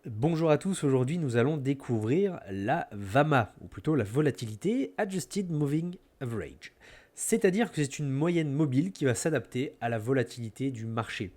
Bonjour à tous, aujourd'hui nous allons découvrir la VAMA, ou plutôt la Volatility Adjusted Moving Average. C'est-à-dire que c'est une moyenne mobile qui va s'adapter à la volatilité du marché.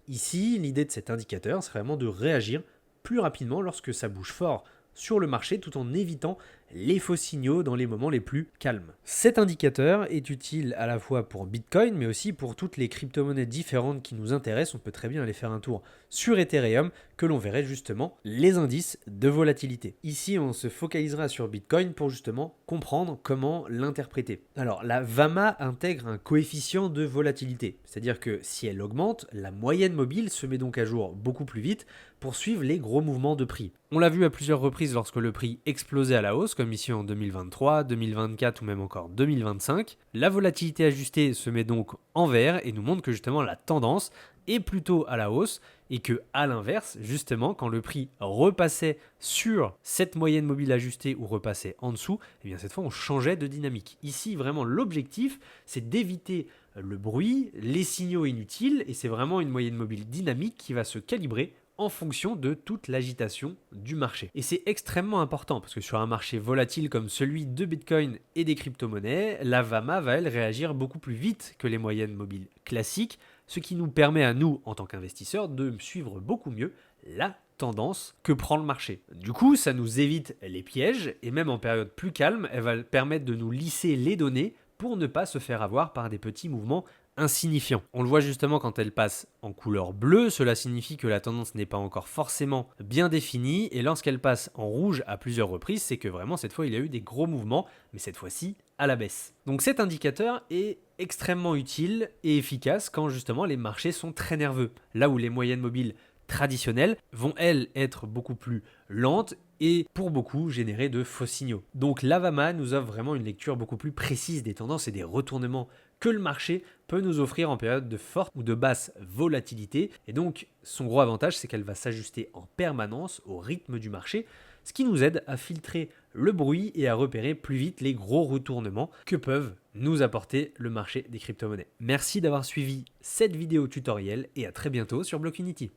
Ici, l'idée de cet indicateur, c'est vraiment de réagir plus rapidement lorsque ça bouge fort sur le marché tout en évitant les faux signaux dans les moments les plus calmes. Cet indicateur est utile à la fois pour Bitcoin mais aussi pour toutes les crypto-monnaies différentes qui nous intéressent. On peut très bien aller faire un tour sur Ethereum que l'on verrait justement les indices de volatilité. Ici, on se focalisera sur Bitcoin pour justement comprendre comment l'interpréter. Alors, la VAMA intègre un coefficient de volatilité, c'est-à-dire que si elle augmente, la moyenne mobile se met donc à jour beaucoup plus vite pour suivre les gros mouvements de prix. On l'a vu à plusieurs reprises lorsque le prix explosait à la hausse, comme ici en 2023, 2024 ou même encore 2025. La volatilité ajustée se met donc en vert et nous montre que justement la tendance est plutôt à la hausse et que à l'inverse, justement, quand le prix repassait sur cette moyenne mobile ajustée ou repassait en dessous, eh bien cette fois on changeait de dynamique. Ici, vraiment l'objectif, c'est d'éviter le bruit, les signaux inutiles et c'est vraiment une moyenne mobile dynamique qui va se calibrer en fonction de toute l'agitation du marché. Et c'est extrêmement important parce que sur un marché volatile comme celui de Bitcoin et des crypto-monnaies, la VAMA va elle réagir beaucoup plus vite que les moyennes mobiles classiques, ce qui nous permet à nous, en tant qu'investisseurs, de suivre beaucoup mieux la tendance que prend le marché. Du coup, ça nous évite les pièges et même en période plus calme, elle va permettre de nous lisser les données pour ne pas se faire avoir par des petits mouvements insignifiant. On le voit justement quand elle passe en couleur bleue, cela signifie que la tendance n'est pas encore forcément bien définie, et lorsqu'elle passe en rouge à plusieurs reprises, c'est que vraiment cette fois il y a eu des gros mouvements, mais cette fois-ci à la baisse. Donc cet indicateur est extrêmement utile et efficace quand justement les marchés sont très nerveux, là où les moyennes mobiles traditionnelles vont elles être beaucoup plus lentes et pour beaucoup générer de faux signaux. Donc l'Avama nous offre vraiment une lecture beaucoup plus précise des tendances et des retournements que le marché peut nous offrir en période de forte ou de basse volatilité. Et donc son gros avantage, c'est qu'elle va s'ajuster en permanence au rythme du marché, ce qui nous aide à filtrer le bruit et à repérer plus vite les gros retournements que peuvent nous apporter le marché des crypto-monnaies. Merci d'avoir suivi cette vidéo tutoriel et à très bientôt sur Blockunity.